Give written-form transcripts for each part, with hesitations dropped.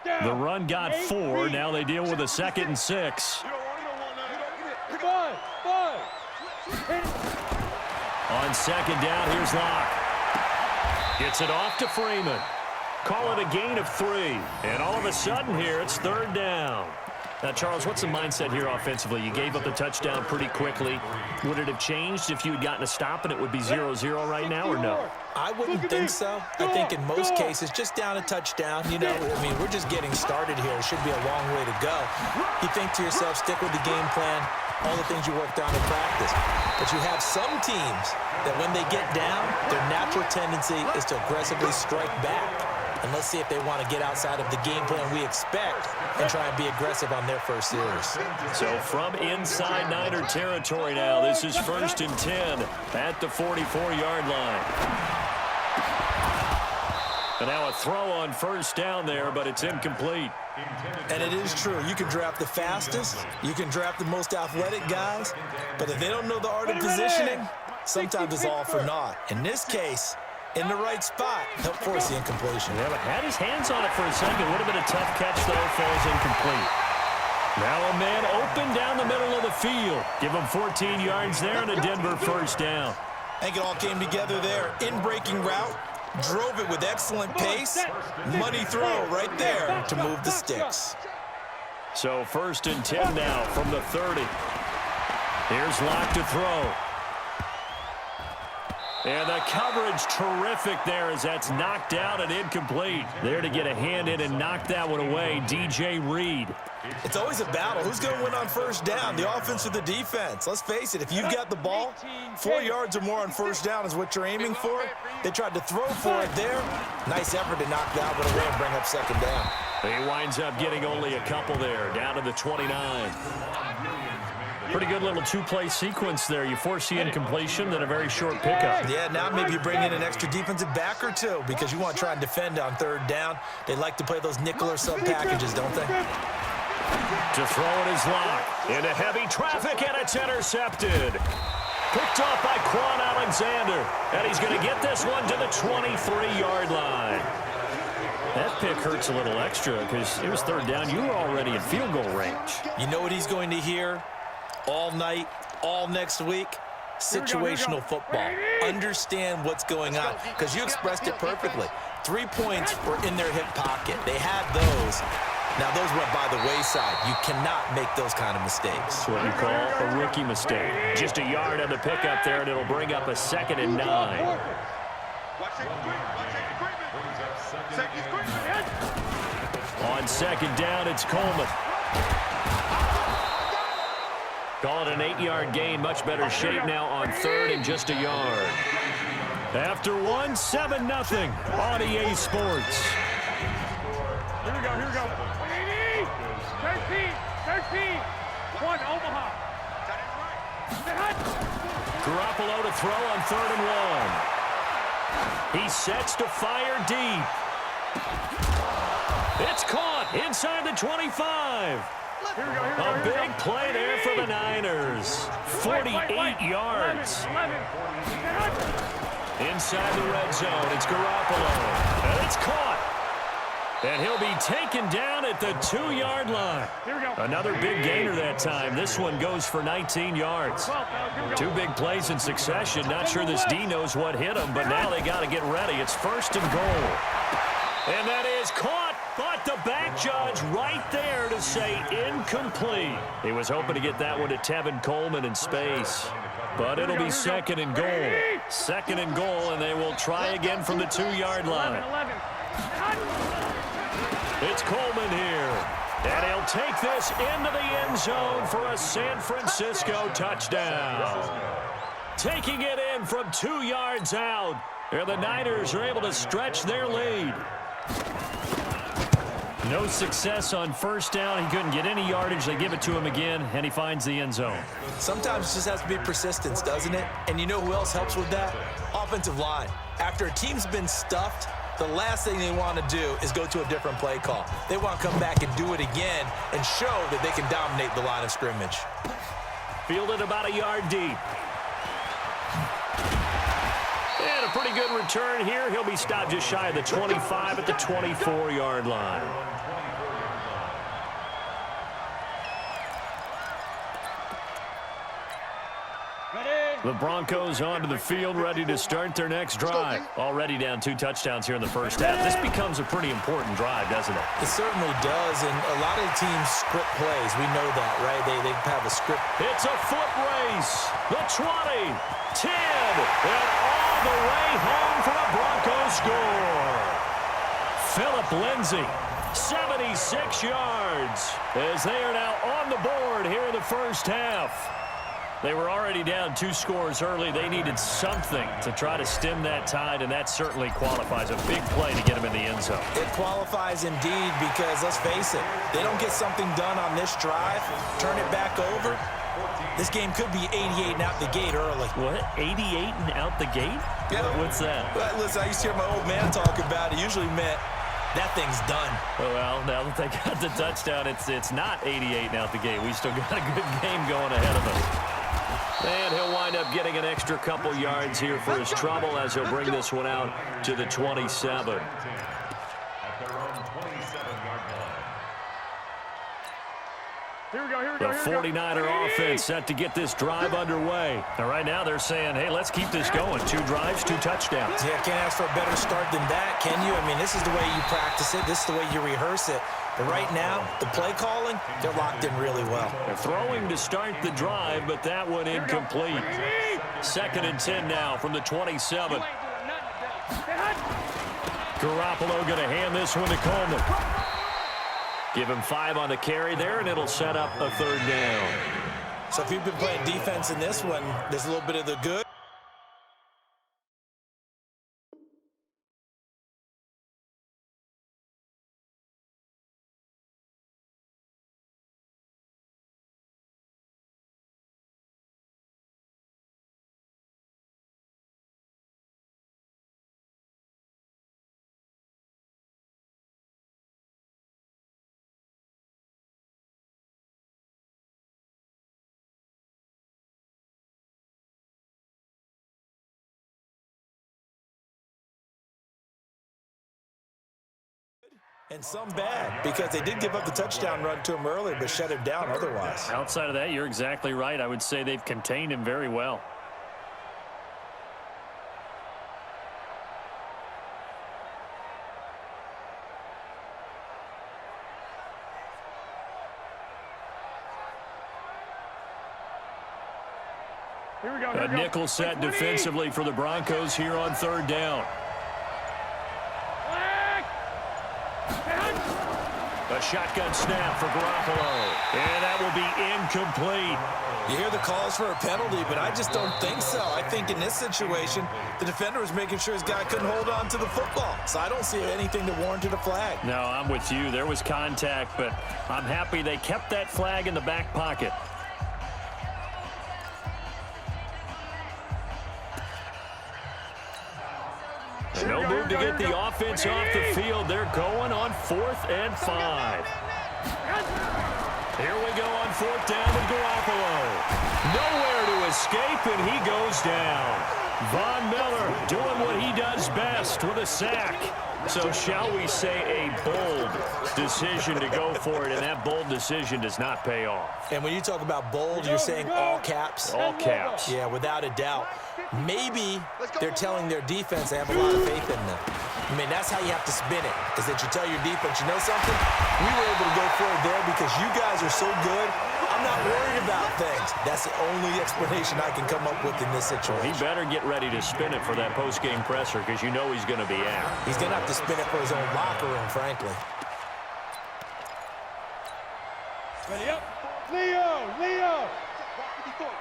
The run got 4. Now they deal with a 2nd and 6. On 2nd down, here's Locke. Gets it off to Freeman. Call it a gain of 3. And all of a sudden here, it's 3rd down. Now, Charles, what's the mindset here offensively? You gave up the touchdown pretty quickly. Would it have changed if you had gotten a stop and it would be 0-0 right now, or no? I wouldn't think so. I think in most cases, just down a touchdown, you know, I mean, we're just getting started here. It should be a long way to go. You think to yourself, stick with the game plan, all the things you worked on in practice. But you have some teams that when they get down, their natural tendency is to aggressively strike back. And let's see if they want to get outside of the game plan we expect and try and be aggressive on their first series. So from inside Niner territory now, this is 1st and 10 at the 44-yard line. And now a throw on 1st down there, but it's incomplete. And it is true. You can draft the fastest. You can draft the most athletic guys. But if they don't know the art of positioning, sometimes it's all for naught. In this case, in the right spot, help force the incompletion. Yeah, but had his hands on it for a second. Would have been a tough catch, though. Falls incomplete. Now a man open down the middle of the field. Give him 14 yards there and a Denver 1st down. I think it all came together there. In-breaking route. Drove it with excellent pace. Money throw right there to move the sticks. So 1st and 10 now from the 30. Here's Locke to throw. And the coverage terrific there as that's knocked out and incomplete. There to get a hand in and knock that one away, DJ Reed. It's always a battle. Who's going to win on 1st down, the offense or the defense? Let's face it, if you've got the ball, 4 yards or more on 1st down is what you're aiming for. They tried to throw for it there. Nice effort to knock that one away and bring up 2nd down. He winds up getting only a couple there, down to the 29. Pretty good little 2-play sequence there. You force the incompletion, then a very short pickup. Yeah, now maybe you bring in an extra defensive back or two because you want to try and defend on 3rd down. They like to play those nickel or sub packages, don't they? To throw it is Locke. Into heavy traffic, and it's intercepted. Picked off by Quan Alexander. And he's going to get this one to the 23-yard line. That pick hurts a little extra because it was 3rd down. You were already in field goal range. You know what he's going to hear all night, all next week? Situational football. Understand what's going on because you expressed it perfectly. 3 points were in their hip pocket. They had those. Now, those went by the wayside. You cannot make those kind of mistakes. That's what you call a rookie mistake. Just a yard on the pickup there, and it'll bring up a 2nd and 9. On 2nd down, it's Coleman. Call it an 8-yard gain. Much better shape now on 3rd and just a yard. After 1, 7-0 on EA Sports. Here we go, here we go. 13, 1, Omaha. Garoppolo to throw on 3rd and 1. He sets to fire deep. It's caught inside the 25. A big play there for the Niners. 48 yards. Inside the red zone, it's Garoppolo. And it's caught. And he'll be taken down at the 2-yard line. Another big gainer that time. This one goes for 19 yards. 2 big plays in succession. Not sure this D knows what hit him, but now they got to get ready. It's 1st and goal. And that is caught, but the back judge right there to say incomplete. He was hoping to get that one to Tevin Coleman in space. But it'll be 2nd and goal. 2nd and goal, and they will try again from the 2-yard line. It's Coleman here. And he'll take this into the end zone for a San Francisco touchdown. Taking it in from 2 yards out. And the Niners are able to stretch their lead. No success on 1st down. He couldn't get any yardage. They give it to him again, and he finds the end zone. Sometimes it just has to be persistence, doesn't it? And you know who else helps with that? Offensive line. After a team's been stuffed, the last thing they want to do is go to a different play call. They want to come back and do it again and show that they can dominate the line of scrimmage. Fielded about a yard deep. And a pretty good return here. He'll be stopped just shy of the 25 at the 24-yard line. The Broncos onto the field, ready to start their next drive. Already down 2 touchdowns here in the first half. This becomes a pretty important drive, doesn't it? It certainly does, and a lot of teams script plays. We know that, right? They have a script. It's a foot race. The 20, 10, and all the way home for a Broncos score. Phillip Lindsay, 76 yards, as they are now on the board here in the first half. They were already down 2 scores early. They needed something to try to stem that tide, and that certainly qualifies. A big play to get them in the end zone. It qualifies indeed because, let's face it, they don't get something done on this drive, turn it back over, this game could be 88 and out the gate early. What? 88 and out the gate? Yeah. What's that? Well, listen, I used to hear my old man talk about it. Usually meant that thing's done. Well, now that they got the touchdown, it's not 88 and out the gate. We still got a good game going ahead of us. And he'll wind up getting an extra couple yards here for his trouble as he'll bring this one out to the 27. Here we go, here we The go, here we go. 49er offense set to get this drive underway. And right now they're saying, hey, let's keep this going. 2 drives, 2 touchdowns. Yeah, can't ask for a better start than that, can you? I mean, this is the way you practice it. This is the way you rehearse it. But right now, the play calling, they're locked in really well. They're throwing to start the drive, but that one incomplete. 2nd and 10 now from the 27. Garoppolo going to hand this one to Coleman. Give him 5 on the carry there, and it'll set up a 3rd down. So if you've been playing defense in this one, there's a little bit of the good. And some bad, because they did give up the touchdown run to him earlier, but shut him down otherwise. Outside of that, you're exactly right. I would say they've contained him very well. Here we go, A nickel set defensively for the Broncos here on 3rd down. A shotgun snap for Garoppolo. And that will be incomplete. You hear the calls for a penalty, but I just don't think so. I think in this situation, the defender was making sure his guy couldn't hold on to the football. So I don't see anything that warranted a flag. No, I'm with you. There was contact, but I'm happy they kept that flag in the back pocket. No move to get the offense off the field. They're going on 4th and 5. Here we go on 4th down with Garoppolo. Nowhere to escape, and he goes down. Von Miller doing what he does best with a sack. So shall we say a bold decision to go for it, and that bold decision does not pay off. And when you talk about bold, you're saying all caps? All caps. Yeah, without a doubt. Maybe they're telling their defense they have a lot of faith in them. I mean, that's how you have to spin it, is that you tell your defense, you know something? We were able to go for it there because you guys are so good. I'm not worried about things. That's the only explanation I can come up with in this situation. He better get ready to spin it for that post-game presser because you know he's going to be out. He's going to have to spin it for his own locker room, frankly. Ready up. Leo.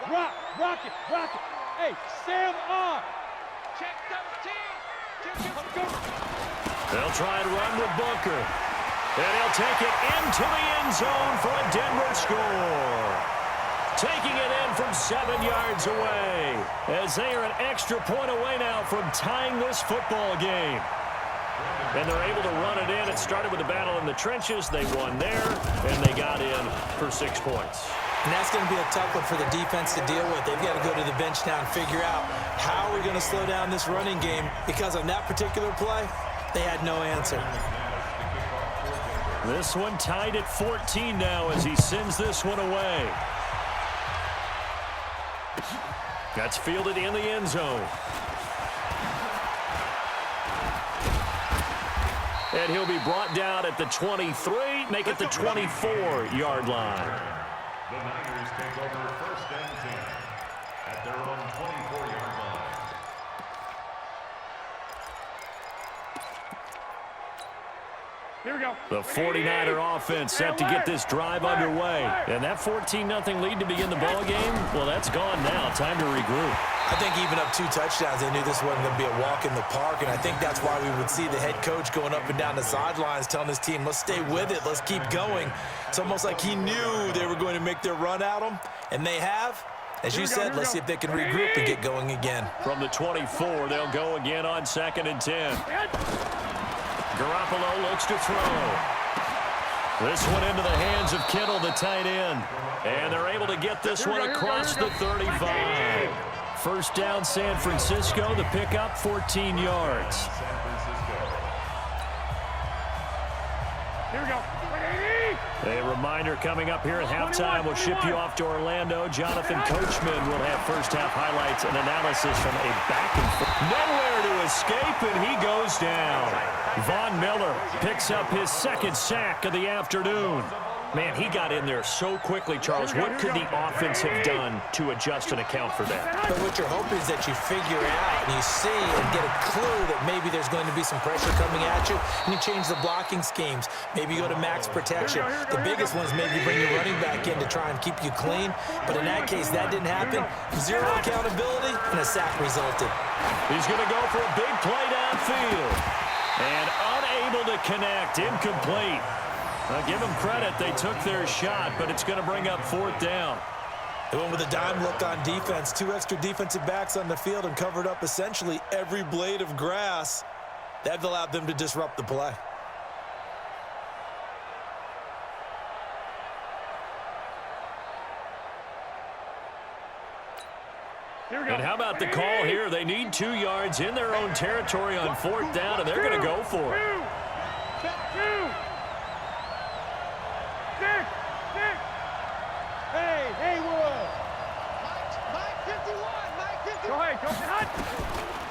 Rock it. Hey, Sam on. Check 17. They'll try and run with Booker. And he'll take it into the end zone for a Denver score. Taking it in from 7 yards away, as they are an extra point away now from tying this football game. And they're able to run it in. It started with a battle in the trenches. They won there, and they got in for 6 points. And that's going to be a tough one for the defense to deal with. They've got to go to the bench now and figure out how are we going to slow down this running game, because on that particular play, they had no answer. This one tied at 14 now as he sends this one away. That's fielded in the end zone. And he'll be brought down at the 23, make it the 24-yard line. The Niners take over first and 10 at their own 24-yard line. Here we go. The 49er offense set to get this drive underway. And that 14-0 lead to begin the ball game, well, that's gone now. Time to regroup. I think even up 2 touchdowns, they knew this wasn't going to be a walk in the park, and I think that's why we would see the head coach going up and down the sidelines telling his team, let's stay with it, let's keep going. It's almost like he knew they were going to make their run at him, and they have. As you said, let's see if they can regroup and get going again. From the 24, they'll go again on 2nd and 10. Garoppolo looks to throw. This one into the hands of Kittle, the tight end. And they're able to get this one across the 35. First down, San Francisco. The pickup, 14 yards. Here we go. A reminder coming up here at halftime. We'll ship you off to Orlando. Jonathan Coachman will have first-half highlights and analysis from a back-and-forth. Nowhere to escape, and he goes down. Von Miller picks up his 2nd sack of the afternoon. Man, he got in there so quickly, Charles. What could the offense have done to adjust and account for that? But what you're hoping is that you figure out and you see and get a clue that maybe there's going to be some pressure coming at you, and you change the blocking schemes. Maybe you go to max protection. The biggest one is maybe bring your running back in to try and keep you clean. But in that case, that didn't happen. 0 accountability, and a sack resulted. He's going to go for a big play downfield. And unable to connect, incomplete. Now, give them credit. They took their shot, but it's going to bring up 4th down. They went with a dime look on defense. 2 extra defensive backs on the field and covered up essentially every blade of grass. That allowed them to disrupt the play. And how about the call here? They need 2 yards in their own territory on 4th down, and they're going to go for it.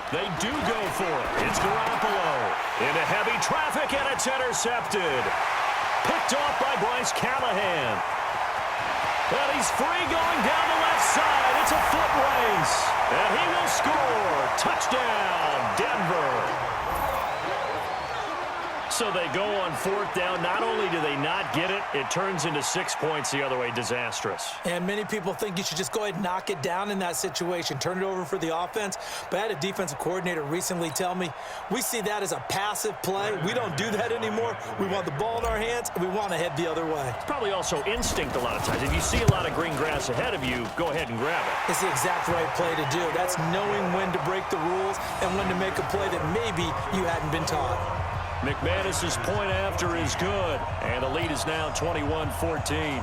They do go for it. It's Garoppolo into heavy traffic, and it's intercepted. Picked off by Bryce Callahan. And he's free going down the left side. It's a foot race. And he will score. Touchdown, Denver. So they go on 4th down. Not only do they not get it, it turns into 6 points the other way. Disastrous. And many people think you should just go ahead and knock it down in that situation. Turn it over for the offense. But I had a defensive coordinator recently tell me, we see that as a passive play. We don't do that anymore. We want the ball in our hands, and we want to head the other way. It's probably also instinct a lot of times. If you see a lot of green grass ahead of you, go ahead and grab it. It's the exact right play to do. That's knowing when to break the rules and when to make a play that maybe you hadn't been taught. McManus's point after is good, and the lead is now 21-14.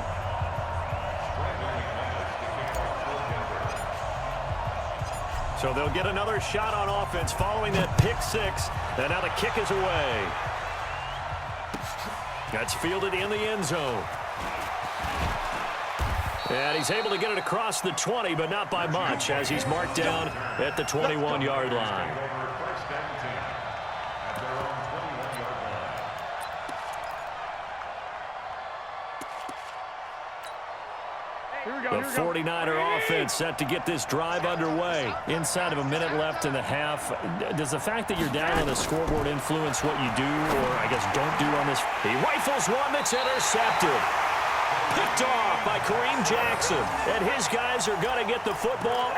So they'll get another shot on offense following that pick 6, and now the kick is away. That's fielded in the end zone. And he's able to get it across the 20, but not by much, as he's marked down at the 21-yard line. The 49er offense set to get this drive underway. Inside of a minute left in the half. Does the fact that you're down on the scoreboard influence what you do, or I guess don't do on this? He rifles one that's intercepted. Picked off by Kareem Jackson. And his guys are going to get the football.